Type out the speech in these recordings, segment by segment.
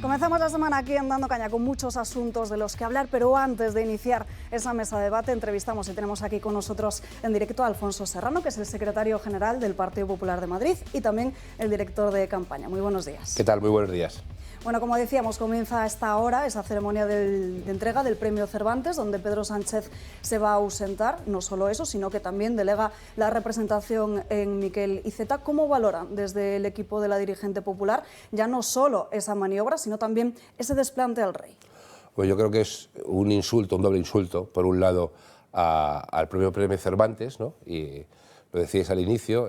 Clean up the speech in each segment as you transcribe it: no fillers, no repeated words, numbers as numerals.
Comenzamos la semana aquí en Dando Caña con muchos asuntos de los que hablar, pero antes de iniciar esa mesa de debate entrevistamos y tenemos aquí con nosotros en directo a Alfonso Serrano, que es el secretario general del Partido Popular de Madrid y también el director de campaña. Muy buenos días. ¿Qué tal? Muy buenos días. Bueno, como decíamos, comienza a esta hora esa ceremonia de entrega del Premio Cervantes, donde Pedro Sánchez se va a ausentar. No solo eso, sino que también delega la representación en Miquel Iceta. ¿Cómo valoran desde el equipo de la dirigente popular ya no solo esa maniobra, sino también ese desplante al rey? Pues yo creo que es un insulto, un doble insulto. Por un lado, al propio Premio Cervantes, ¿no? Y lo decíais al inicio,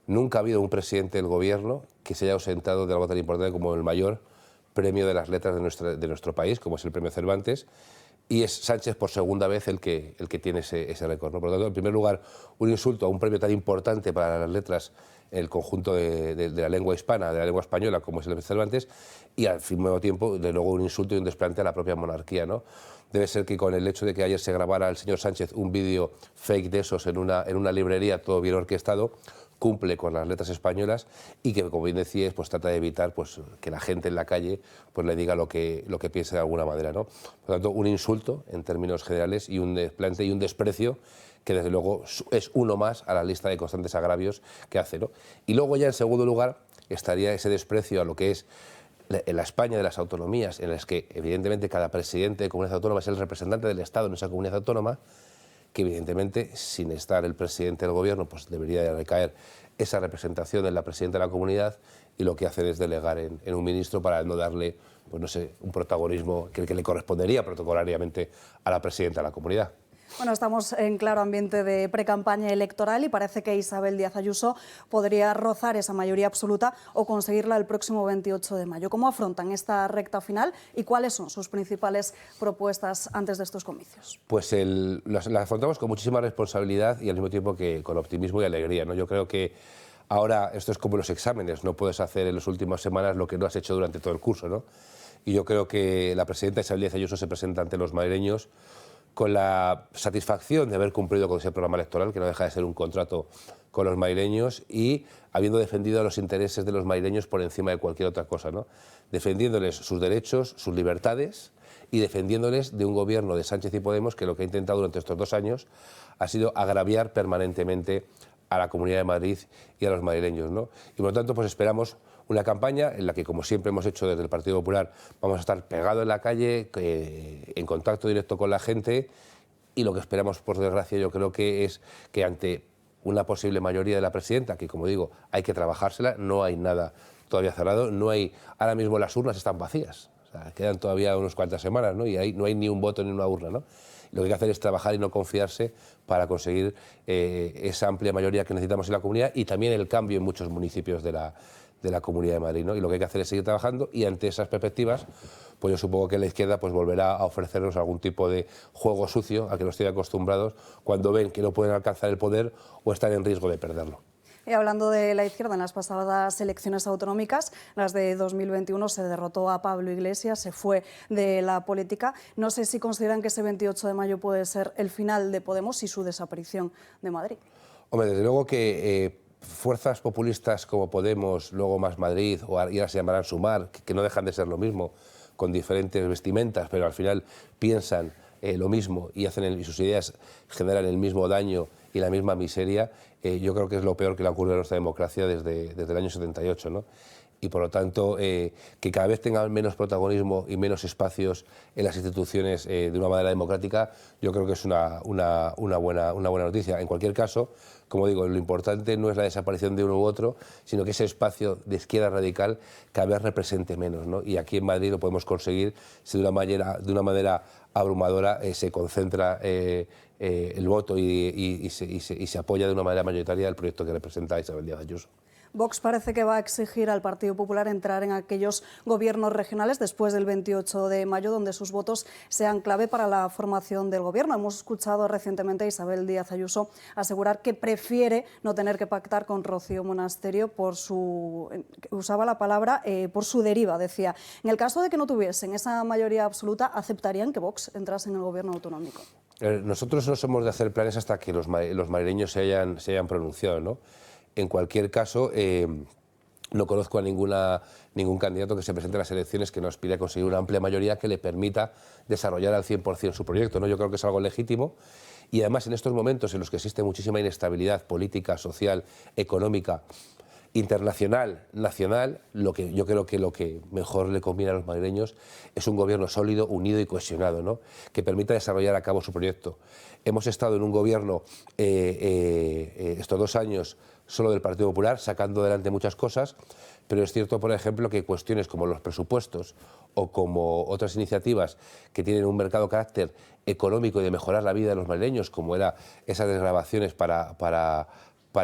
nunca ha habido un presidente del gobierno que se haya ausentado de algo tan importante como el mayor premio de las letras de nuestro país, como es el Premio Cervantes, y es Sánchez por segunda vez el que tiene ese récord, ¿no? Por lo tanto, en primer lugar, un insulto a un premio tan importante para las letras en el conjunto de la lengua hispana, de la lengua española, como es el Cervantes, y al mismo tiempo, de luego, un insulto y un desplante a la propia monarquía, ¿no? Debe ser que con el hecho de que ayer se grabara el señor Sánchez un vídeo fake de esos en una librería, todo bien orquestado, cumple con las letras españolas y que, como bien decías, pues trata de evitar pues, que la gente en la calle pues, le diga lo que piensa de alguna manera, ¿no? Por lo tanto, un insulto en términos generales y un desplante y un desprecio que desde luego es uno más a la lista de constantes agravios que hace, ¿no? Y luego ya en segundo lugar estaría ese desprecio a lo que es en la España de las autonomías, en las que evidentemente cada presidente de comunidad autónoma es el representante del Estado en esa comunidad autónoma, que evidentemente, sin estar el presidente del gobierno, pues debería de recaer esa representación en la presidenta de la comunidad, y lo que hace es delegar en un ministro para no darle, pues no sé, un protagonismo que le correspondería protocolariamente a la presidenta de la comunidad. Bueno, estamos en claro ambiente de precampaña electoral y parece que Isabel Díaz Ayuso podría rozar esa mayoría absoluta o conseguirla el próximo 28 de mayo. ¿Cómo afrontan esta recta final y cuáles son sus principales propuestas antes de estos comicios? Pues la afrontamos con muchísima responsabilidad y al mismo tiempo que con optimismo y alegría, ¿no? Yo creo que ahora esto es como los exámenes, no puedes hacer en las últimas semanas lo que no has hecho durante todo el curso, ¿no? Y yo creo que la presidenta Isabel Díaz Ayuso se presenta ante los madrileños con la satisfacción de haber cumplido con ese programa electoral, que no deja de ser un contrato con los madrileños, y habiendo defendido los intereses de los madrileños por encima de cualquier otra cosa, ¿no? Defendiéndoles sus derechos, sus libertades, y defendiéndoles de un gobierno de Sánchez y Podemos que lo que ha intentado durante estos 2 años ha sido agraviar permanentemente a la Comunidad de Madrid y a los madrileños, ¿no? Y por lo tanto, pues esperamos una campaña en la que, como siempre hemos hecho desde el Partido Popular, vamos a estar pegados en la calle, en contacto directo con la gente, y lo que esperamos, por desgracia, yo creo que es que ante una posible mayoría de la presidenta, que como digo, hay que trabajársela, no hay nada todavía cerrado, ahora mismo las urnas están vacías, o sea, quedan todavía unas cuantas semanas, ¿no? Y no hay ni un voto ni una urna, ¿no? Lo que hay que hacer es trabajar y no confiarse para conseguir esa amplia mayoría que necesitamos en la comunidad y también el cambio en muchos municipios de la Comunidad de Madrid, ¿no? Y lo que hay que hacer es seguir trabajando, y ante esas perspectivas, pues yo supongo que la izquierda pues volverá a ofrecernos algún tipo de juego sucio al que nos estoy acostumbrados cuando ven que no pueden alcanzar el poder o están en riesgo de perderlo. Y hablando de la izquierda, en las pasadas elecciones autonómicas, las de 2021, se derrotó a Pablo Iglesias, se fue de la política. No sé si consideran que ese 28 de mayo puede ser el final de Podemos y su desaparición de Madrid. Hombre, desde luego que fuerzas populistas como Podemos, luego Más Madrid, o ahora se llamarán Sumar, que no dejan de ser lo mismo, con diferentes vestimentas, pero al final piensan lo mismo y sus ideas generan el mismo daño y la misma miseria, yo creo que es lo peor que le ha ocurrido a nuestra democracia desde el año 78, ¿no? Y por lo tanto, que cada vez tengan menos protagonismo y menos espacios en las instituciones de una manera democrática, yo creo que es una buena noticia. En cualquier caso, como digo, lo importante no es la desaparición de uno u otro, sino que ese espacio de izquierda radical cada vez represente menos, ¿no? Y aquí en Madrid lo podemos conseguir si de una manera abrumadora se concentra el voto y se apoya de una manera mayoritaria el proyecto que representa Isabel Díaz Ayuso. Vox parece que va a exigir al Partido Popular entrar en aquellos gobiernos regionales después del 28 de mayo, donde sus votos sean clave para la formación del gobierno. Hemos escuchado recientemente a Isabel Díaz Ayuso asegurar que prefiere no tener que pactar con Rocío Monasterio usaba la palabra, por su deriva, decía. En el caso de que no tuviesen esa mayoría absoluta, ¿aceptarían que Vox entrase en el gobierno autonómico? Nosotros no somos de hacer planes hasta que los madrileños se hayan pronunciado, ¿no? En cualquier caso, no conozco a ningún candidato que se presente a las elecciones que no aspire a conseguir una amplia mayoría que le permita desarrollar al 100% su proyecto, ¿no? Yo creo que es algo legítimo y además en estos momentos en los que existe muchísima inestabilidad política, social, económica, internacional, nacional, yo creo que lo que mejor le conviene a los madrileños es un gobierno sólido, unido y cohesionado, ¿no? Que permita desarrollar a cabo su proyecto. Hemos estado en un gobierno estos 2 años solo del Partido Popular, sacando adelante muchas cosas, pero es cierto, por ejemplo, que cuestiones como los presupuestos o como otras iniciativas que tienen un marcado carácter económico y de mejorar la vida de los madrileños, como era esas desgravaciones para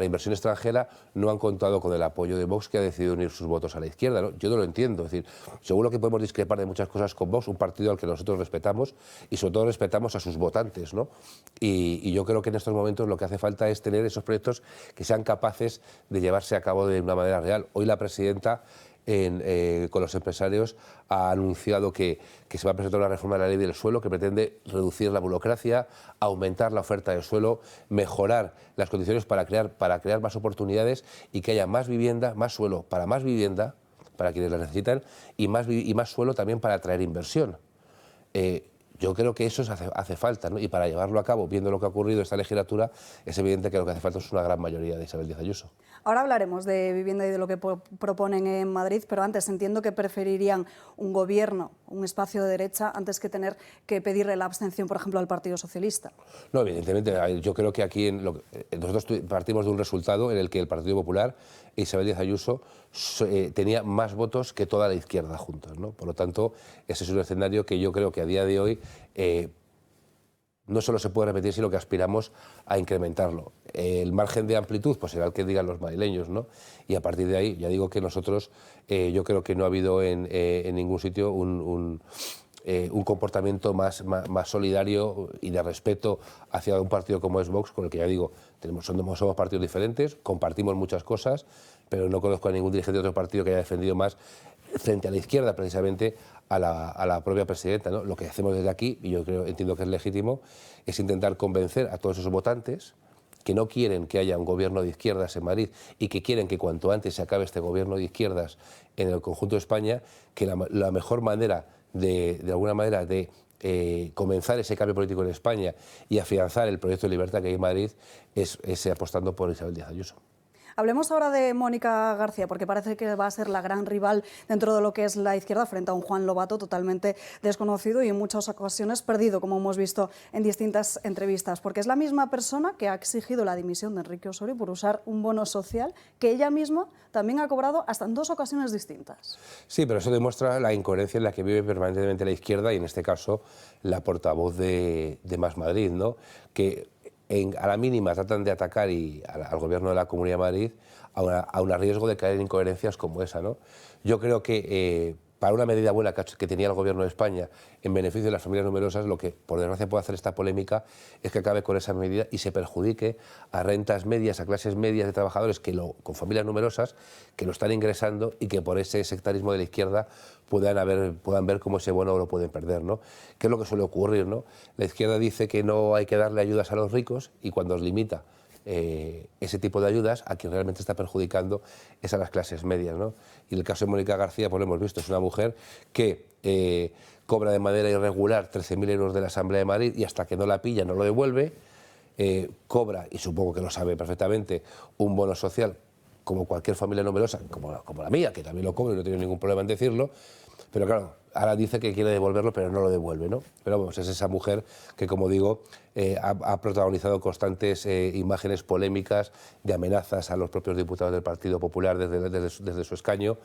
inversión extranjera, no han contado con el apoyo de Vox, que ha decidido unir sus votos a la izquierda, ¿no? Yo no lo entiendo. Es decir, seguro que podemos discrepar de muchas cosas con Vox, un partido al que nosotros respetamos y sobre todo respetamos a sus votantes, ¿no? Y yo creo que en estos momentos lo que hace falta es tener esos proyectos que sean capaces de llevarse a cabo de una manera real. Hoy la presidenta con los empresarios ha anunciado que se va a presentar una reforma de la ley del suelo que pretende reducir la burocracia, aumentar la oferta de suelo, mejorar las condiciones para crear más oportunidades y que haya más vivienda, más suelo para más vivienda, para quienes la necesitan, y más suelo también para atraer inversión. Yo creo que eso hace falta, ¿no? Y para llevarlo a cabo, viendo lo que ha ocurrido esta legislatura, es evidente que lo que hace falta es una gran mayoría de Isabel Díaz Ayuso. Ahora hablaremos de vivienda y de lo que proponen en Madrid, pero antes entiendo que preferirían un gobierno, un espacio de derecha, antes que tener que pedirle la abstención, por ejemplo, al Partido Socialista. No, evidentemente, yo creo que aquí nosotros partimos de un resultado en el que el Partido Popular e Isabel Díaz Ayuso tenía más votos que toda la izquierda juntos, ¿no? Por lo tanto, ese es un escenario que yo creo que a día de hoy no solo se puede repetir, sino que aspiramos a incrementarlo. El margen de amplitud pues será el que digan los madrileños, ¿no? Y a partir de ahí, ya digo que nosotros, yo creo que no ha habido en ningún sitio un comportamiento más solidario y de respeto hacia un partido como es Vox, con el que ya digo, somos partidos diferentes, compartimos muchas cosas, pero no conozco a ningún dirigente de otro partido que haya defendido más frente a la izquierda, precisamente, a la propia presidenta, ¿no? Lo que hacemos desde aquí, y yo entiendo que es legítimo, es intentar convencer a todos esos votantes que no quieren que haya un gobierno de izquierdas en Madrid y que quieren que cuanto antes se acabe este gobierno de izquierdas en el conjunto de España, que la mejor manera de alguna manera de comenzar ese cambio político en España y afianzar el proyecto de libertad que hay en Madrid es apostando por Isabel Díaz Ayuso. Hablemos ahora de Mónica García, porque parece que va a ser la gran rival dentro de lo que es la izquierda frente a un Juan Lobato totalmente desconocido y en muchas ocasiones perdido, como hemos visto en distintas entrevistas, porque es la misma persona que ha exigido la dimisión de Enrique Osorio por usar un bono social que ella misma también ha cobrado hasta en 2 ocasiones distintas. Sí, pero eso demuestra la incoherencia en la que vive permanentemente la izquierda y en este caso la portavoz de Más Madrid, ¿no? Que a la mínima tratan de atacar al gobierno de la Comunidad de Madrid a un riesgo de caer en incoherencias como esa, ¿no? Yo creo que para una medida buena que tenía el gobierno de España en beneficio de las familias numerosas, lo que por desgracia puede hacer esta polémica es que acabe con esa medida y se perjudique a rentas medias, a clases medias de trabajadores con familias numerosas que lo están ingresando y que por ese sectarismo de la izquierda puedan ver cómo ese bono lo pueden perder, ¿no? ¿Qué es lo que suele ocurrir, ¿no? La izquierda dice que no hay que darle ayudas a los ricos y cuando os limita ese tipo de ayudas, a quien realmente está perjudicando es a las clases medias, ¿no? Y en el caso de Mónica García, pues lo hemos visto, es una mujer que cobra de manera irregular 13.000 euros de la Asamblea de Madrid y hasta que no la pilla no lo devuelve, cobra, y supongo que lo sabe perfectamente, un bono social como cualquier familia numerosa, como la mía, que también lo cobra y no tiene ningún problema en decirlo, pero claro, ahora dice que quiere devolverlo, pero no lo devuelve, ¿no? Pero vamos, es esa mujer que, como digo, ha protagonizado constantes imágenes polémicas de amenazas a los propios diputados del Partido Popular desde su escaño,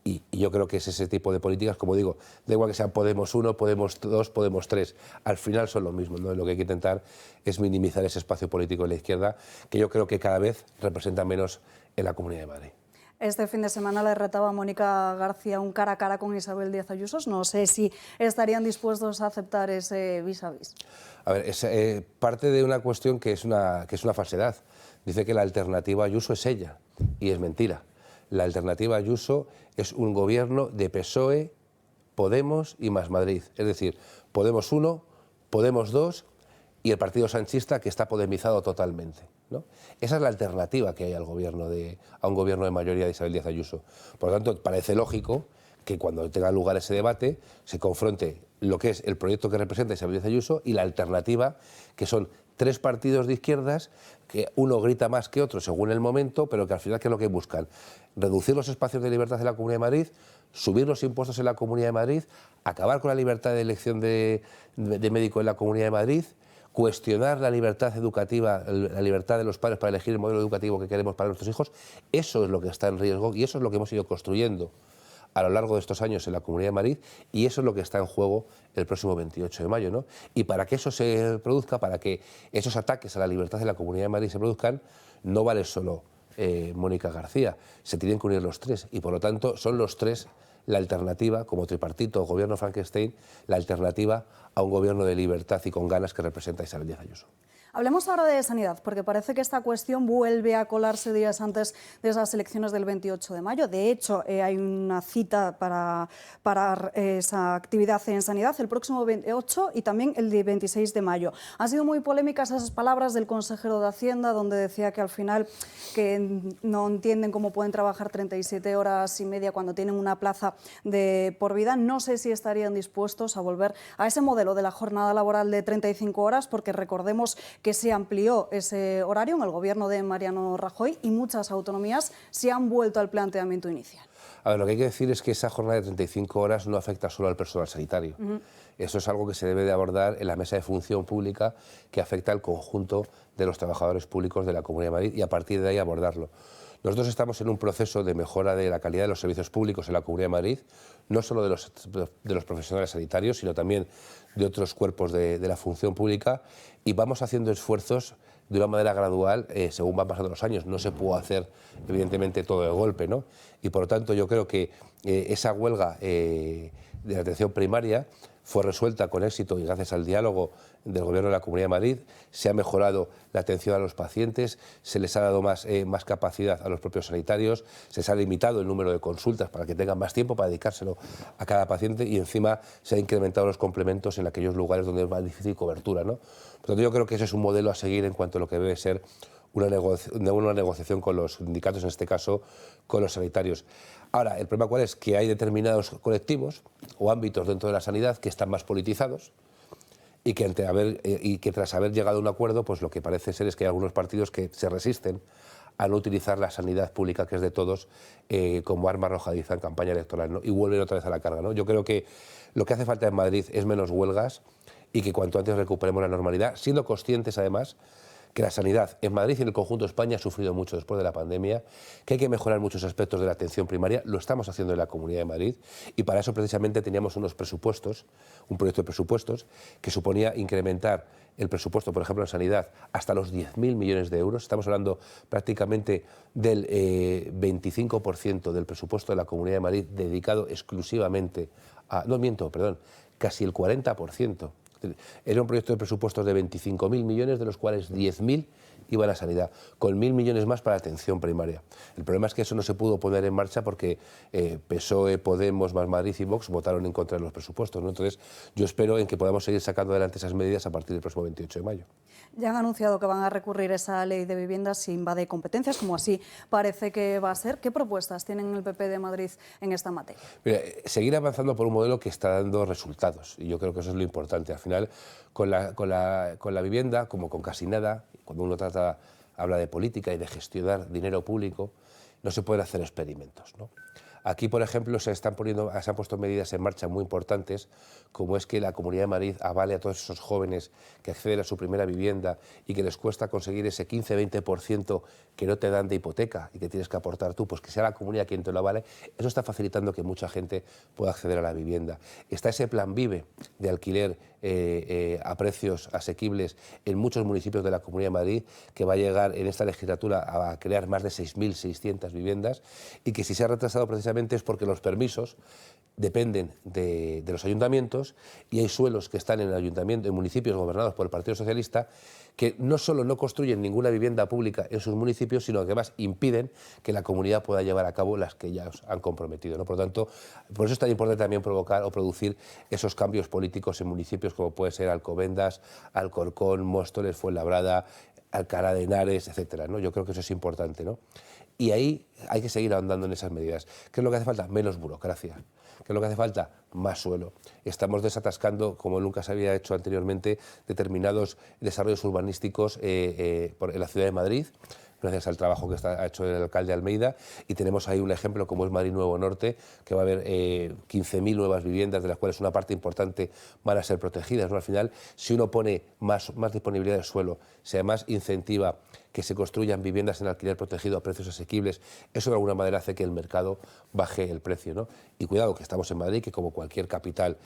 y yo creo que es ese tipo de políticas, como digo, da igual que sean Podemos 1, Podemos 2, Podemos 3, al final son lo mismo, ¿no? Lo que hay que intentar es minimizar ese espacio político de la izquierda, que yo creo que cada vez representa menos en la Comunidad de Madrid. Este fin de semana le retaba a Mónica García un cara a cara con Isabel Díaz Ayuso. No sé si estarían dispuestos a aceptar ese vis a vis. A ver, es parte de una cuestión que es una falsedad. Dice que la alternativa a Ayuso es ella, y es mentira. La alternativa a Ayuso es un gobierno de PSOE, Podemos y Más Madrid. Es decir, Podemos 1, Podemos 2 y el partido sanchista, que está podemizado totalmente, ¿no? Esa es la alternativa que hay al gobierno a un gobierno de mayoría de Isabel Díaz Ayuso. Por lo tanto, parece lógico que cuando tenga lugar ese debate se confronte lo que es el proyecto que representa Isabel Díaz Ayuso y la alternativa, que son tres partidos de izquierdas, que uno grita más que otro según el momento, pero que al final, ¿qué es lo que buscan? Reducir los espacios de libertad en la Comunidad de Madrid, subir los impuestos en la Comunidad de Madrid, acabar con la libertad de elección de médico en la Comunidad de Madrid, cuestionar la libertad educativa, la libertad de los padres para elegir el modelo educativo que queremos para nuestros hijos. Eso es lo que está en riesgo y eso es lo que hemos ido construyendo a lo largo de estos años en la Comunidad de Madrid, y eso es lo que está en juego el próximo 28 de mayo, ¿no? Y para que eso se produzca, para que esos ataques a la libertad de la Comunidad de Madrid se produzcan, no vale solo Mónica García, se tienen que unir los tres, y por lo tanto son los tres la alternativa, como tripartito o gobierno Frankenstein, la alternativa a un gobierno de libertad y con ganas que representa a Isabel Díaz Ayuso. Hablemos ahora de sanidad, porque parece que esta cuestión vuelve a colarse días antes de esas elecciones del 28 de mayo. De hecho, hay una cita para esa actividad en sanidad el próximo 28 y también el 26 de mayo. Han sido muy polémicas esas palabras del consejero de Hacienda, donde decía que al final que no entienden cómo pueden trabajar 37 horas y media cuando tienen una plaza de por vida. No sé si estarían dispuestos a volver a ese modelo de la jornada laboral de 35 horas, porque recordemos que se amplió ese horario en el gobierno de Mariano Rajoy y muchas autonomías se han vuelto al planteamiento inicial. A ver, lo que hay que decir es que esa jornada de 35 horas no afecta solo al personal sanitario. Eso es algo que se debe de abordar en la mesa de función pública, que afecta al conjunto de los trabajadores públicos de la Comunidad de Madrid, y a partir de ahí abordarlo. Nosotros estamos en un proceso de mejora de la calidad de los servicios públicos en la Comunidad de Madrid, no solo de los profesionales sanitarios, sino también de otros cuerpos de la función pública, y vamos haciendo esfuerzos de una manera gradual según van pasando los años. No se puede hacer, evidentemente, todo de golpe, ¿no? Y por lo tanto yo creo que esa huelga de la atención primaria fue resuelta con éxito y gracias al diálogo del Gobierno de la Comunidad de Madrid. Se ha mejorado la atención a los pacientes, se les ha dado más capacidad a los propios sanitarios, se les ha limitado el número de consultas para que tengan más tiempo para dedicárselo a cada paciente, y encima se han incrementado los complementos en aquellos lugares donde es más difícil cobertura, ¿no? Por lo tanto, yo creo que ese es un modelo a seguir en cuanto a lo que debe ser una negociación con los sindicatos, en este caso con los sanitarios. Ahora, el problema cuál es, que hay determinados colectivos o ámbitos dentro de la sanidad que están más politizados y que tras haber llegado a un acuerdo, pues lo que parece ser es que hay algunos partidos que se resisten a no utilizar la sanidad pública, que es de todos, como arma arrojadiza en campaña electoral, ¿no? Y vuelven otra vez a la carga, ¿no? Yo creo que lo que hace falta en Madrid es menos huelgas y que cuanto antes recuperemos la normalidad, siendo conscientes además que la sanidad en Madrid y en el conjunto de España ha sufrido mucho después de la pandemia, que hay que mejorar muchos aspectos de la atención primaria. Lo estamos haciendo en la Comunidad de Madrid, y para eso precisamente teníamos unos presupuestos, un proyecto de presupuestos que suponía incrementar el presupuesto, por ejemplo, en sanidad, hasta los 10.000 millones de euros. Estamos hablando prácticamente del 25% del presupuesto de la Comunidad de Madrid dedicado exclusivamente a... No miento, perdón, casi el 40%. Era un proyecto de presupuestos de 25.000 millones, de los cuales 10.000 iban a sanidad, con 1.000 millones más para atención primaria. El problema es que eso no se pudo poner en marcha porque PSOE, Podemos, Más Madrid y Vox votaron en contra de los presupuestos, ¿no? Entonces, yo espero en que podamos seguir sacando adelante esas medidas a partir del próximo 28 de mayo. Ya han anunciado que van a recurrir esa ley de vivienda si invade competencias, como así parece que va a ser. ¿Qué propuestas tienen el PP de Madrid en esta materia? Mira, seguir avanzando por un modelo que está dando resultados, y yo creo que eso es lo importante. Al final, con la vivienda, como con casi nada, cuando uno habla de política y de gestionar dinero público, no se pueden hacer experimentos, ¿no? Aquí, por ejemplo, se han puesto medidas en marcha muy importantes, como es que la Comunidad de Madrid avale a todos esos jóvenes que acceden a su primera vivienda y que les cuesta conseguir ese 15-20% que no te dan de hipoteca y que tienes que aportar tú, pues que sea la comunidad quien te lo avale. Eso está facilitando que mucha gente pueda acceder a la vivienda. Está ese plan Vive de alquiler a precios asequibles en muchos municipios de la Comunidad de Madrid, que va a llegar en esta legislatura a crear más de 6.600 viviendas, y que si se ha retrasado precisamente precisamente es porque los permisos dependen de los ayuntamientos y hay suelos que están en municipios gobernados por el Partido Socialista que no solo no construyen ninguna vivienda pública en sus municipios, sino que además impiden que la comunidad pueda llevar a cabo las que ya han comprometido, ¿no? Por lo tanto, por eso es tan importante también provocar o producir esos cambios políticos en municipios como puede ser Alcobendas, Alcorcón, Móstoles, Fuenlabrada, Alcalá de Henares, etcétera, ¿no? Yo creo que eso es importante, ¿no? Y ahí hay que seguir ahondando en esas medidas. ¿Qué es lo que hace falta? Menos burocracia. ¿Qué es lo que hace falta? Más suelo. Estamos desatascando, como nunca se había hecho anteriormente, determinados desarrollos urbanísticos en la ciudad de Madrid, gracias al trabajo que ha hecho el alcalde Almeida, y tenemos ahí un ejemplo como es Madrid Nuevo Norte, que va a haber 15.000 nuevas viviendas, de las cuales una parte importante van a ser protegidas, ¿no? Al final, si uno pone más disponibilidad de suelo, si además incentiva que se construyan viviendas en alquiler protegido a precios asequibles, eso de alguna manera hace que el mercado baje el precio, ¿no? Y cuidado, que estamos en Madrid, que como cualquier capital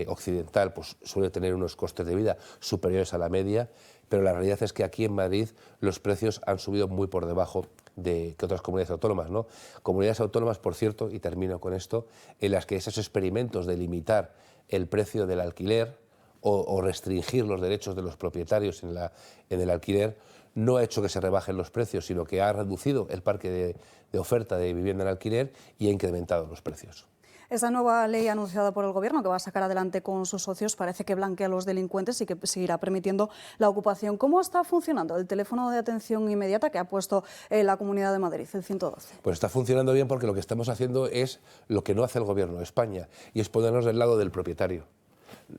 occidental, pues suele tener unos costes de vida superiores a la media, pero la realidad es que aquí en Madrid los precios han subido muy por debajo que otras comunidades autónomas, ¿no? Comunidades autónomas, por cierto, y termino con esto, en las que esos experimentos de limitar el precio del alquiler o restringir los derechos de los propietarios en el alquiler no ha hecho que se rebajen los precios, sino que ha reducido el parque de oferta de vivienda en alquiler y ha incrementado los precios. Esa nueva ley anunciada por el Gobierno, que va a sacar adelante con sus socios, parece que blanquea a los delincuentes y que seguirá permitiendo la ocupación. ¿Cómo está funcionando el teléfono de atención inmediata que ha puesto la Comunidad de Madrid, el 112? Pues está funcionando bien porque lo que estamos haciendo es lo que no hace el Gobierno de España, y es ponernos del lado del propietario.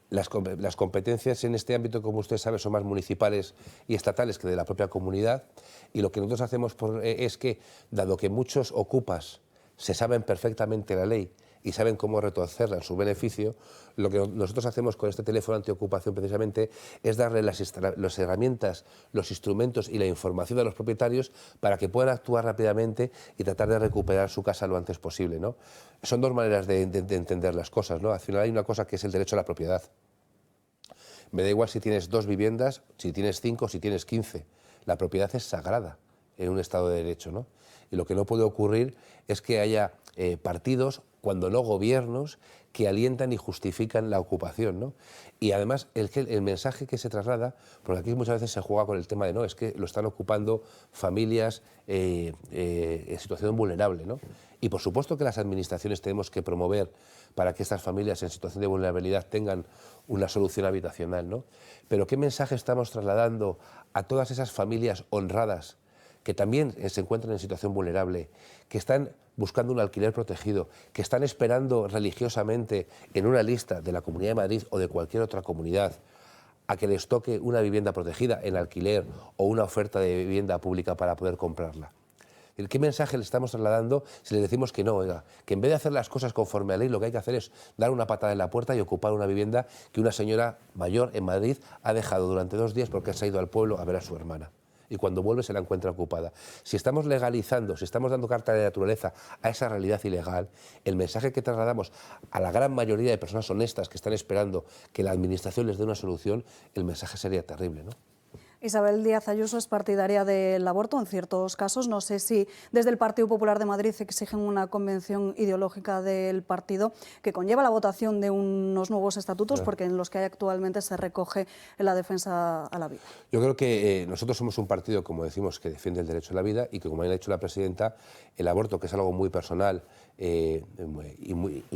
Las competencias en este ámbito, como usted sabe, son más municipales y estatales que de la propia comunidad, y lo que nosotros hacemos es que, dado que muchos ocupas se saben perfectamente la ley y saben cómo retorcerla en su beneficio, lo que nosotros hacemos con este teléfono antiocupación precisamente es darle las herramientas, los instrumentos y la información a los propietarios para que puedan actuar rápidamente y tratar de recuperar su casa lo antes posible, ¿no? Son dos maneras de entender las cosas, ¿no? Al final hay una cosa que es el derecho a la propiedad. Me da igual si tienes 2 viviendas, si tienes 5, si tienes 15. La propiedad es sagrada en un Estado de Derecho, ¿no? Y lo que no puede ocurrir es que haya partidos, cuando no gobiernos, que alientan y justifican la ocupación, ¿no? Y además el mensaje que se traslada, porque aquí muchas veces se juega con el tema de no, es que lo están ocupando familias en situación vulnerable, ¿no? Y por supuesto que las administraciones tenemos que promover para que estas familias en situación de vulnerabilidad tengan una solución habitacional, ¿no? Pero ¿qué mensaje estamos trasladando a todas esas familias honradas que también se encuentran en situación vulnerable, que están buscando un alquiler protegido, que están esperando religiosamente en una lista de la Comunidad de Madrid o de cualquier otra comunidad a que les toque una vivienda protegida en alquiler o una oferta de vivienda pública para poder comprarla? ¿Qué mensaje le estamos trasladando si le decimos que no, oiga, que en vez de hacer las cosas conforme a la ley, lo que hay que hacer es dar una patada en la puerta y ocupar una vivienda que una señora mayor en Madrid ha dejado durante 2 días porque se ha ido al pueblo a ver a su hermana? Y cuando vuelve se la encuentra ocupada. Si estamos legalizando, si estamos dando carta de naturaleza a esa realidad ilegal, el mensaje que trasladamos a la gran mayoría de personas honestas que están esperando que la Administración les dé una solución, el mensaje sería terrible, ¿no? Isabel Díaz Ayuso es partidaria del aborto en ciertos casos. No sé si desde el Partido Popular de Madrid exigen una convención ideológica del partido que conlleva la votación de unos nuevos estatutos, porque en los que hay actualmente se recoge la defensa a la vida. Yo creo que nosotros somos un partido, como decimos, que defiende el derecho a la vida y que, como ha dicho la presidenta, el aborto, que es algo muy personal y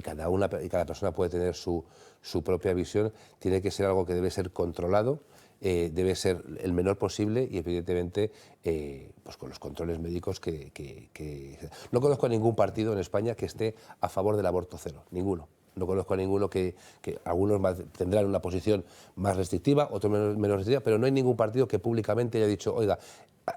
cada persona puede tener su propia visión, tiene que ser algo que debe ser controlado. Debe ser el menor posible y, evidentemente, pues con los controles médicos No conozco a ningún partido en España que esté a favor del aborto cero, ninguno. No conozco a ninguno que algunos tendrán una posición más restrictiva, otros menos restrictiva, pero no hay ningún partido que públicamente haya dicho, oiga,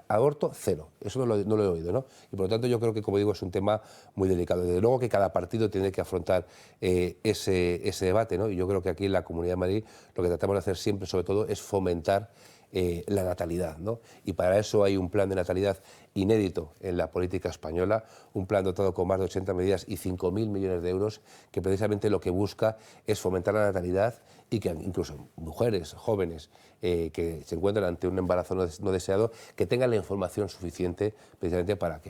aborto cero. Eso no lo he oído, ¿no? Y por lo tanto yo creo que, como digo, es un tema muy delicado. Desde luego que cada partido tiene que afrontar ese debate, ¿no? Y yo creo que aquí en la Comunidad de Madrid lo que tratamos de hacer siempre, sobre todo, es fomentar la natalidad, ¿no? Y para eso hay un plan de natalidad inédito en la política española, un plan dotado con más de 80 medidas y 5.000 millones de euros, que precisamente lo que busca es fomentar la natalidad y que incluso mujeres jóvenes que se encuentran ante un embarazo no deseado, que tengan la información suficiente precisamente para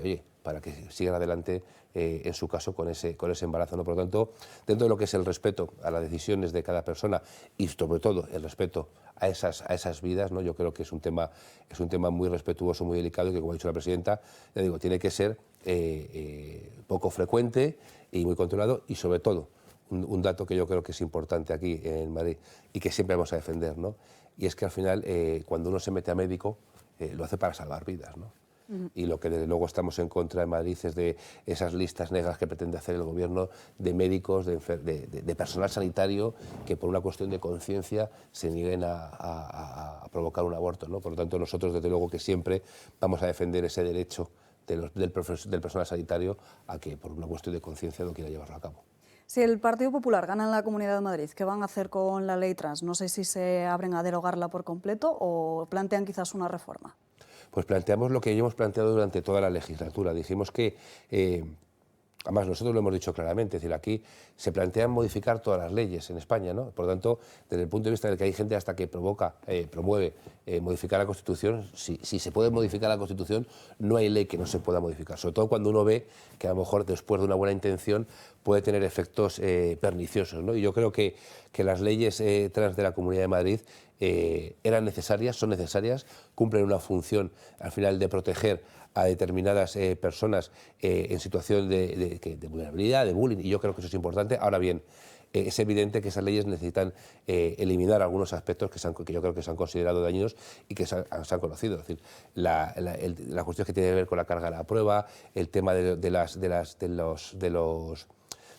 para que sigan adelante, en su caso, con ese embarazo, ¿no? Por lo tanto, dentro de lo que es el respeto a las decisiones de cada persona y sobre todo el respeto a esas vidas, ¿no? Yo creo que es un tema muy respetuoso, muy delicado y que, como ha dicho la presidenta, ya digo, tiene que ser poco frecuente y muy controlado y, sobre todo, un dato que yo creo que es importante aquí en Madrid y que siempre vamos a defender, ¿no? Y es que al final, cuando uno se mete a médico, lo hace para salvar vidas, ¿no? Y lo que desde luego estamos en contra en Madrid es de esas listas negras que pretende hacer el gobierno de médicos, de personal sanitario que por una cuestión de conciencia se nieguen a provocar un aborto, ¿no? Por lo tanto, nosotros desde luego que siempre vamos a defender ese derecho del personal sanitario a que por una cuestión de conciencia no quiera llevarlo a cabo. Si el Partido Popular gana en la Comunidad de Madrid, ¿qué van a hacer con la ley trans? No sé si se abren a derogarla por completo o plantean quizás una reforma. Pues planteamos lo que ya hemos planteado durante toda la legislatura. Dijimos que, además nosotros lo hemos dicho claramente, es decir, aquí se plantean modificar todas las leyes en España, ¿no? Por lo tanto, desde el punto de vista de que hay gente hasta que promueve modificar la Constitución, si se puede modificar la Constitución, no hay ley que no se pueda modificar, sobre todo cuando uno ve que a lo mejor después de una buena intención puede tener efectos perniciosos, ¿no? Y yo creo que las leyes trans de la Comunidad de Madrid eran necesarias, son necesarias, cumplen una función al final de proteger a determinadas personas en situación de vulnerabilidad, de bullying, y yo creo que eso es importante. Ahora bien, es evidente que esas leyes necesitan eliminar algunos aspectos que yo creo que se han considerado dañinos y que se han conocido. Es decir, la cuestión que tiene que ver con la carga de la prueba, el tema de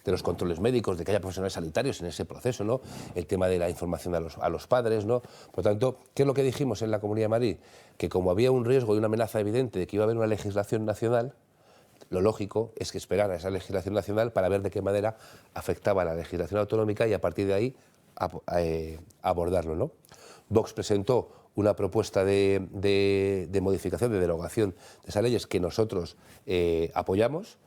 los controles médicos, de que haya profesionales sanitarios en ese proceso, ¿no? El tema de la información a los padres, ¿no? Por lo tanto, ¿qué es lo que dijimos en la Comunidad de Madrid? Que como había un riesgo y una amenaza evidente de que iba a haber una legislación nacional, lo lógico es que esperar a esa legislación nacional para ver de qué manera afectaba a la legislación autonómica y a partir de ahí abordarlo, ¿no? Vox presentó una propuesta de modificación, de derogación de esas leyes que nosotros apoyamos.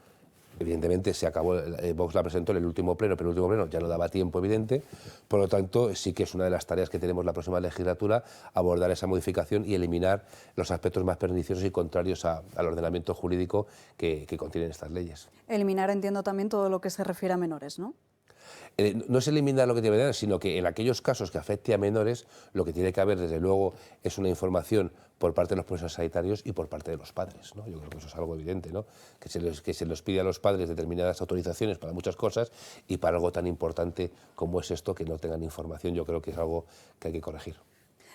Evidentemente se acabó, Vox la presentó en el último pleno, pero el último pleno ya no daba tiempo, evidente. Por lo tanto, sí que es una de las tareas que tenemos la próxima legislatura, abordar esa modificación y eliminar los aspectos más perniciosos y contrarios al ordenamiento jurídico que contienen estas leyes. Eliminar, entiendo, también todo lo que se refiere a menores, ¿no? No es eliminar lo que tiene que ver, sino que en aquellos casos que afecte a menores, lo que tiene que haber, desde luego, es una información por parte de los profesionales sanitarios y por parte de los padres, ¿no? Yo creo que eso es algo evidente, ¿no? Que se les pide a los padres determinadas autorizaciones para muchas cosas y para algo tan importante como es esto, que no tengan información, yo creo que es algo que hay que corregir.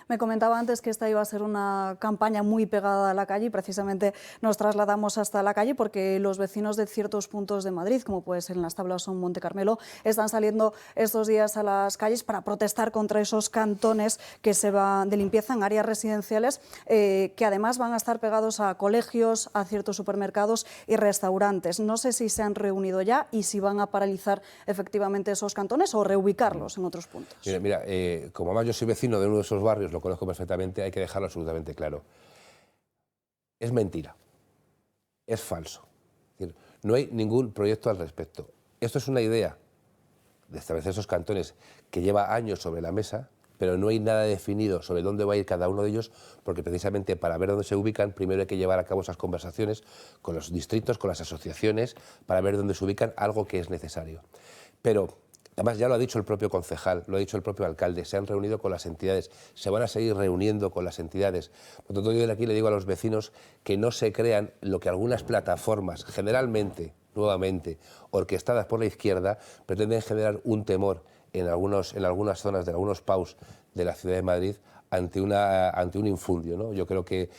Me comentaba antes que esta iba a ser una campaña muy pegada a la calle y precisamente nos trasladamos hasta la calle porque los vecinos de ciertos puntos de Madrid, como puede ser en Las Tablas o en Monte Carmelo, están saliendo estos días a las calles para protestar contra esos cantones que se van de limpieza en áreas residenciales que además van a estar pegados a colegios, a ciertos supermercados y restaurantes. No sé si se han reunido ya y si van a paralizar efectivamente esos cantones o reubicarlos en otros puntos. Mira, como además yo soy vecino de uno de esos barrios, lo conozco perfectamente, hay que dejarlo absolutamente claro. Es mentira, es falso. Es decir, no hay ningún proyecto al respecto. Esto es una idea de establecer esos cantones que lleva años sobre la mesa, pero no hay nada definido sobre dónde va a ir cada uno de ellos, porque precisamente para ver dónde se ubican, primero hay que llevar a cabo esas conversaciones con los distritos, con las asociaciones, para ver dónde se ubican, algo que es necesario. Pero además, ya lo ha dicho el propio concejal, lo ha dicho el propio alcalde, se han reunido con las entidades, se van a seguir reuniendo con las entidades. Por lo tanto, yo de aquí le digo a los vecinos que no se crean lo que algunas plataformas, generalmente, nuevamente, orquestadas por la izquierda, pretenden generar un temor en algunas zonas de algunos PAUs de la ciudad de Madrid ante un infundio, ¿no? Yo creo que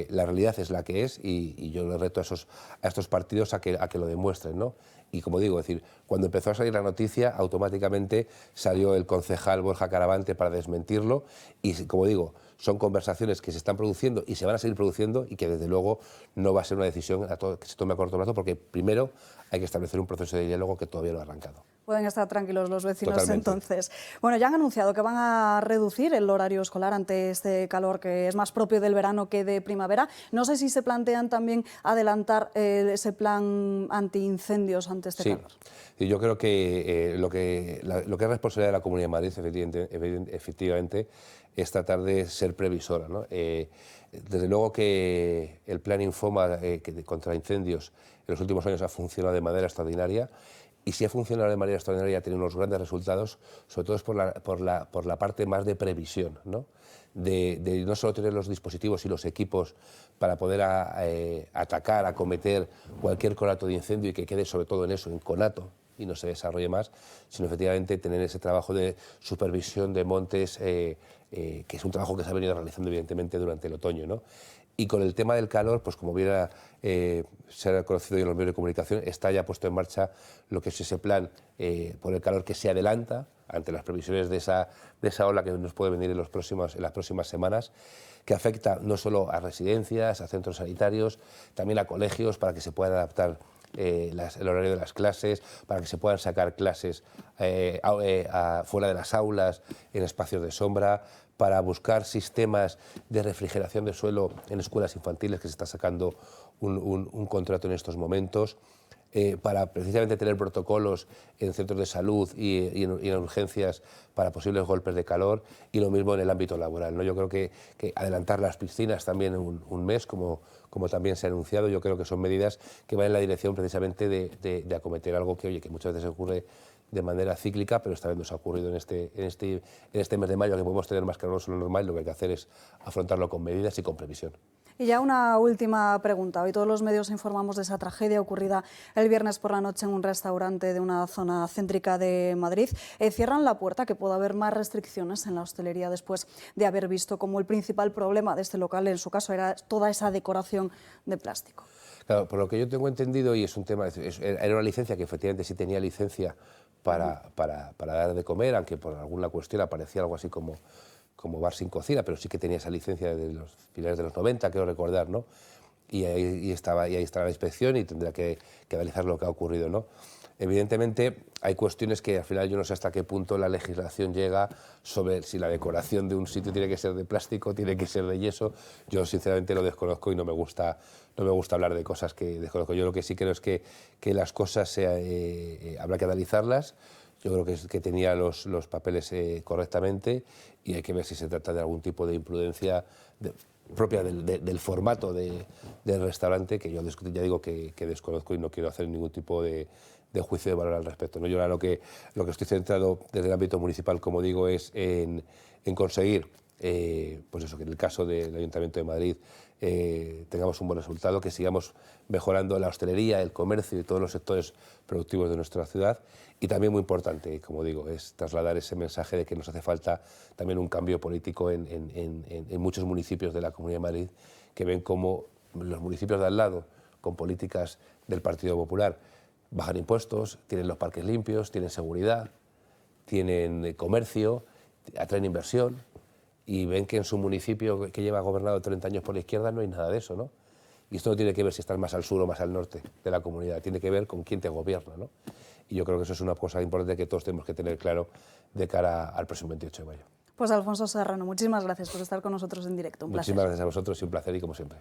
la realidad es la que es y yo les reto a estos partidos a que lo demuestren, ¿no? Y como digo, es decir, cuando empezó a salir la noticia, automáticamente salió el concejal Borja Caravante para desmentirlo y, como digo, son conversaciones que se están produciendo y se van a seguir produciendo y que, desde luego, no va a ser una decisión que se tome a corto plazo porque, primero, hay que establecer un proceso de diálogo que todavía no ha arrancado. Pueden estar tranquilos los vecinos. Totalmente. Entonces. Bueno, ya han anunciado que van a reducir el horario escolar ante este calor que es más propio del verano que de primavera. No sé si se plantean también adelantar ese plan antiincendios ante este calor. Sí, yo creo que lo que es responsabilidad de la Comunidad de Madrid, efectivamente, es tratar de ser ser previsora, ¿no? Desde luego que el plan Infoma contra incendios en los últimos años ha funcionado de manera extraordinaria, y si ha funcionado de manera extraordinaria y ha tenido unos grandes resultados, sobre todo es por la parte más de previsión, ¿no? De no solo tener los dispositivos y los equipos para poder atacar, acometer cualquier conato de incendio y que quede sobre todo en eso, en conato, y no se desarrolle más, sino efectivamente tener ese trabajo de supervisión de montes, que es un trabajo que se ha venido realizando evidentemente durante el otoño, ¿no? Y con el tema del calor, pues como hubiera se ha conocido en los medios de comunicación, está ya puesto en marcha lo que es ese plan por el calor que se adelanta ante las previsiones de esa ola que nos puede venir en las próximas semanas, que afecta no solo a residencias, a centros sanitarios, también a colegios, para que se pueda adaptar el horario de las clases, para que se puedan sacar clases fuera de las aulas, en espacios de sombra, para buscar sistemas de refrigeración de suelo en escuelas infantiles, que se está sacando un contrato en estos momentos, para precisamente tener protocolos en centros de salud y en urgencias para posibles golpes de calor, y lo mismo en el ámbito laboral, ¿no? Yo creo que adelantar las piscinas también un mes, como también se ha anunciado, yo creo que son medidas que van en la dirección precisamente de acometer algo que, oye, que muchas veces ocurre de manera cíclica, pero esta vez nos ha ocurrido en este mes de mayo, que podemos tener más calor de lo normal. Lo que hay que hacer es afrontarlo con medidas y con previsión. Y ya una última pregunta. Hoy todos los medios informamos de esa tragedia ocurrida el viernes por la noche en un restaurante de una zona céntrica de Madrid. Cierran la puerta, que pueda haber más restricciones en la hostelería después de haber visto como el principal problema de este local, en su caso, era toda esa decoración de plástico. Claro, por lo que yo tengo entendido, y es un tema, era una licencia que efectivamente sí tenía licencia para dar de comer, aunque por alguna cuestión aparecía algo así como bar sin cocina, pero sí que tenía esa licencia desde los finales de los 90, creo recordar, ¿no? Y ahí está la inspección y tendrá que analizar lo que ha ocurrido, ¿no? Evidentemente hay cuestiones que al final yo no sé hasta qué punto la legislación llega sobre si la decoración de un sitio tiene que ser de plástico, tiene que ser de yeso. Yo sinceramente lo desconozco y no me gusta hablar de cosas que desconozco. Yo lo que sí creo es que las cosas habrá que analizarlas. Yo creo que tenía los papeles correctamente, y hay que ver si se trata de algún tipo de imprudencia propia del formato del restaurante, que yo ya digo que desconozco y no quiero hacer ningún tipo de juicio de valor al respecto, ¿no? Yo ahora lo que estoy centrado desde el ámbito municipal, como digo, es en conseguir, pues eso, que en el caso del Ayuntamiento de Madrid tengamos un buen resultado, que sigamos mejorando la hostelería, el comercio y todos los sectores productivos de nuestra ciudad. Y también muy importante, como digo, es trasladar ese mensaje de que nos hace falta también un cambio político en muchos municipios de la Comunidad de Madrid, que ven cómo los municipios de al lado, con políticas del Partido Popular, bajan impuestos, tienen los parques limpios, tienen seguridad, tienen comercio, atraen inversión, y ven que en su municipio, que lleva gobernado 30 años por la izquierda, no hay nada de eso, ¿no? Y esto no tiene que ver si estás más al sur o más al norte de la comunidad, tiene que ver con quién te gobierna, ¿no? Y yo creo que eso es una cosa importante que todos tenemos que tener claro de cara al próximo 28 de mayo. Pues Alfonso Serrano, muchísimas gracias por estar con nosotros en directo. Un placer. Muchísimas gracias a vosotros y un placer, y como siempre.